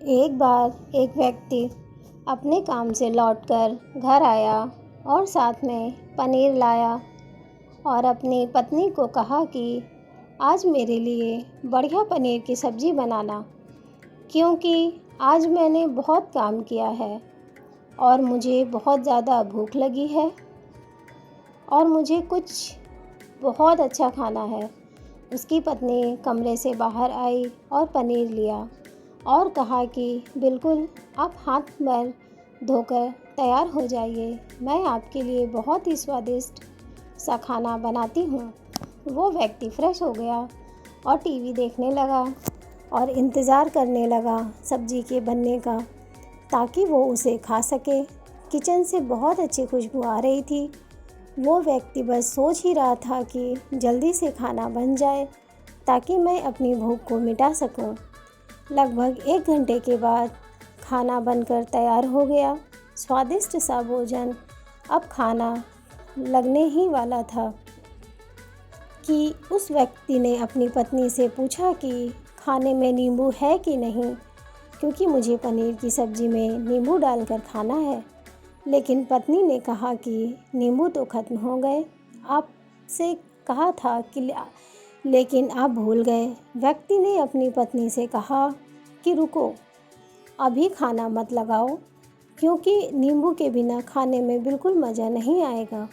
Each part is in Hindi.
एक बार एक व्यक्ति अपने काम से लौटकर घर आया और साथ में पनीर लाया और अपनी पत्नी को कहा कि आज मेरे लिए बढ़िया पनीर की सब्ज़ी बनाना, क्योंकि आज मैंने बहुत काम किया है और मुझे बहुत ज़्यादा भूख लगी है और मुझे कुछ बहुत अच्छा खाना है। उसकी पत्नी कमरे से बाहर आई और पनीर लिया और कहा कि बिल्कुल आप हाथ पैर धोकर तैयार हो जाइए, मैं आपके लिए बहुत ही स्वादिष्ट सा खाना बनाती हूँ। वो व्यक्ति फ्रेश हो गया और टीवी देखने लगा और इंतज़ार करने लगा सब्ज़ी के बनने का, ताकि वो उसे खा सके। किचन से बहुत अच्छी खुशबू आ रही थी। वो व्यक्ति बस सोच ही रहा था कि जल्दी से खाना बन जाए ताकि मैं अपनी भूख को मिटा सकूं। लगभग 1 घंटे के बाद खाना बनकर तैयार हो गया। स्वादिष्ट सा भोजन अब खाना लगने ही वाला था कि उस व्यक्ति ने अपनी पत्नी से पूछा कि खाने में नींबू है कि नहीं, क्योंकि मुझे पनीर की सब्ज़ी में नींबू डालकर खाना है। लेकिन पत्नी ने कहा कि नींबू तो ख़त्म हो गए, आपसे कहा था कि लेकिन आप भूल गए। व्यक्ति ने अपनी पत्नी से कहा कि रुको, अभी खाना मत लगाओ, क्योंकि नींबू के बिना खाने में बिल्कुल मज़ा नहीं आएगा।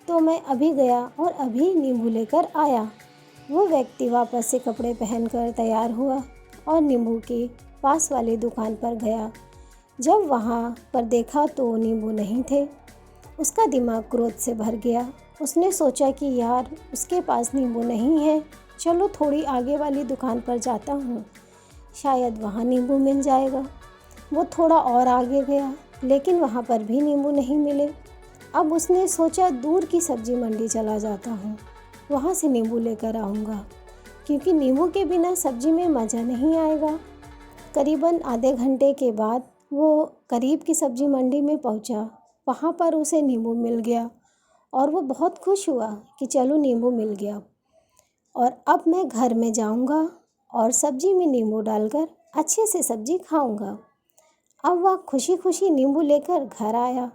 तो मैं अभी गया और अभी नींबू लेकर आया। वो व्यक्ति वापस से कपड़े पहनकर तैयार हुआ और नींबू के पास वाली दुकान पर गया। जब वहाँ पर देखा तो नींबू नहीं थे। उसका दिमाग क्रोध से भर गया। उसने सोचा कि यार, उसके पास नींबू नहीं है, चलो थोड़ी आगे वाली दुकान पर जाता हूँ, शायद वहाँ नींबू मिल जाएगा। वो थोड़ा और आगे गया, लेकिन वहाँ पर भी नींबू नहीं मिले। अब उसने सोचा दूर की सब्ज़ी मंडी चला जाता हूँ, वहाँ से नींबू लेकर आऊँगा, क्योंकि नींबू के बिना सब्ज़ी में मज़ा नहीं आएगा। करीबन आधे घंटे के बाद वो करीब की सब्ज़ी मंडी में पहुँचा। वहाँ पर उसे नींबू मिल गया और वो बहुत खुश हुआ कि चलो नींबू मिल गया और अब मैं घर में जाऊँगा और सब्ज़ी में नींबू डालकर अच्छे से सब्ज़ी खाऊँगा। अब वह खुशी खुशी नींबू लेकर घर आया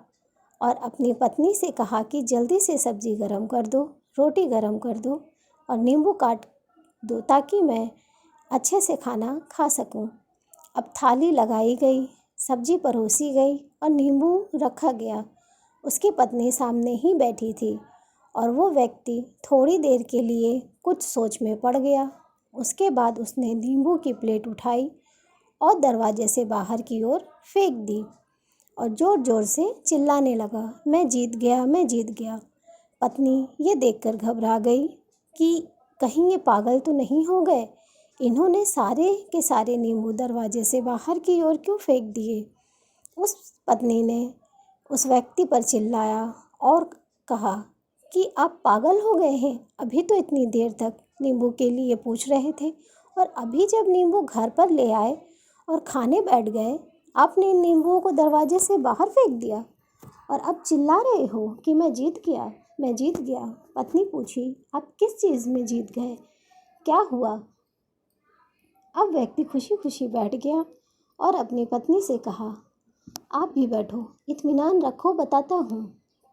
और अपनी पत्नी से कहा कि जल्दी से सब्ज़ी गरम कर दो, रोटी गरम कर दो और नींबू काट दो, ताकि मैं अच्छे से खाना खा सकूं। अब थाली लगाई गई, सब्ज़ी परोसी गई और नींबू रखा गया। उसकी पत्नी सामने ही बैठी थी और वो व्यक्ति थोड़ी देर के लिए कुछ सोच में पड़ गया। उसके बाद उसने नींबू की प्लेट उठाई और दरवाजे से बाहर की ओर फेंक दी और ज़ोर ज़ोर से चिल्लाने लगा, मैं जीत गया, मैं जीत गया। पत्नी ये देखकर घबरा गई कि कहीं ये पागल तो नहीं हो गए, इन्होंने सारे के सारे नींबू दरवाजे से बाहर की ओर क्यों फेंक दिए। उस पत्नी ने उस व्यक्ति पर चिल्लाया और कहा कि आप पागल हो गए हैं, अभी तो इतनी देर तक नींबू के लिए पूछ रहे थे और अभी जब नींबू घर पर ले आए और खाने बैठ गए, आपने इन नींबुओं को दरवाजे से बाहर फेंक दिया और अब चिल्ला रहे हो कि मैं जीत गया, मैं जीत गया। पत्नी पूछी, आप किस चीज़ में जीत गए, क्या हुआ। अब व्यक्ति खुशी खुशी बैठ गया और अपनी पत्नी से कहा, आप भी बैठो, इत्मीनान रखो, बताता हूँ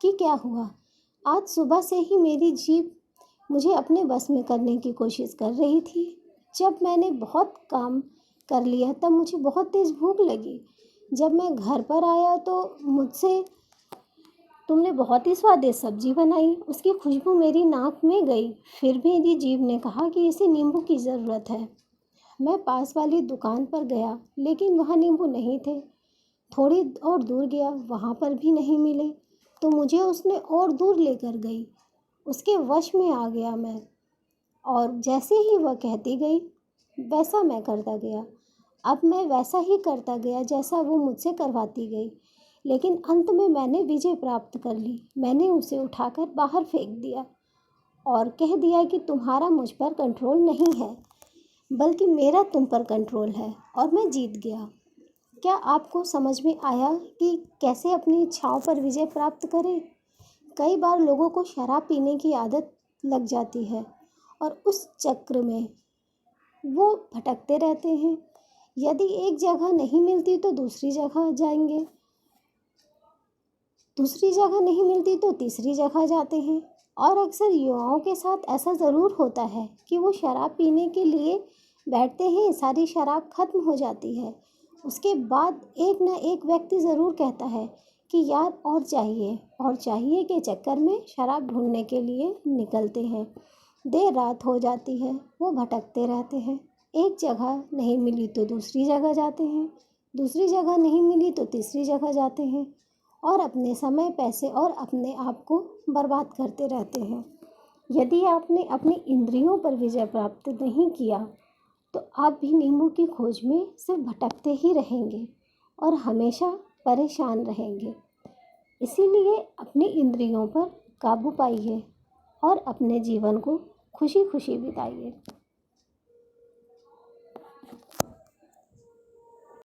कि क्या हुआ। आज सुबह से ही मेरी जीभ मुझे अपने बस में करने की कोशिश कर रही थी। जब मैंने बहुत काम कर लिया तब मुझे बहुत तेज़ भूख लगी। जब मैं घर पर आया तो मुझसे तुमने बहुत ही स्वादिष्ट सब्ज़ी बनाई, उसकी खुशबू मेरी नाक में गई। फिर भी मेरी जीभ ने कहा कि इसे नींबू की ज़रूरत है। मैं पास वाली दुकान पर गया, लेकिन वहाँ नींबू नहीं थे। थोड़ी और दूर गया, वहाँ पर भी नहीं मिले, तो मुझे उसने और दूर लेकर गई। उसके वश में आ गया मैं, और जैसे ही वह कहती गई वैसा मैं करता गया। अब मैं वैसा ही करता गया जैसा वो मुझसे करवाती गई, लेकिन अंत में मैंने विजय प्राप्त कर ली। मैंने उसे उठाकर बाहर फेंक दिया और कह दिया कि तुम्हारा मुझ पर कंट्रोल नहीं है, बल्कि मेरा तुम पर कंट्रोल है और मैं जीत गया। क्या आपको समझ में आया कि कैसे अपनी इच्छाओं पर विजय प्राप्त करें? कई बार लोगों को शराब पीने की आदत लग जाती है और उस चक्र में वो भटकते रहते हैं। यदि एक जगह नहीं मिलती तो दूसरी जगह जाएंगे, दूसरी जगह नहीं मिलती तो तीसरी जगह जाते हैं। और अक्सर युवाओं के साथ ऐसा ज़रूर होता है कि वो शराब पीने के लिए बैठते हैं, सारी शराब ख़त्म हो जाती है। उसके बाद एक ना एक व्यक्ति ज़रूर कहता है कि यार और चाहिए के चक्कर में शराब ढूंढने के लिए निकलते हैं। देर रात हो जाती है, वो भटकते रहते हैं। एक जगह नहीं मिली तो दूसरी जगह जाते हैं, दूसरी जगह नहीं मिली तो तीसरी जगह जाते हैं और अपने समय, पैसे और अपने आप को बर्बाद करते रहते हैं। यदि आपने अपनी इंद्रियों पर विजय प्राप्त नहीं किया तो आप भी नींबू की खोज में सिर्फ भटकते ही रहेंगे और हमेशा परेशान रहेंगे। इसीलिए अपनी इंद्रियों पर काबू पाइए और अपने जीवन को खुशी खुशी बिताइए।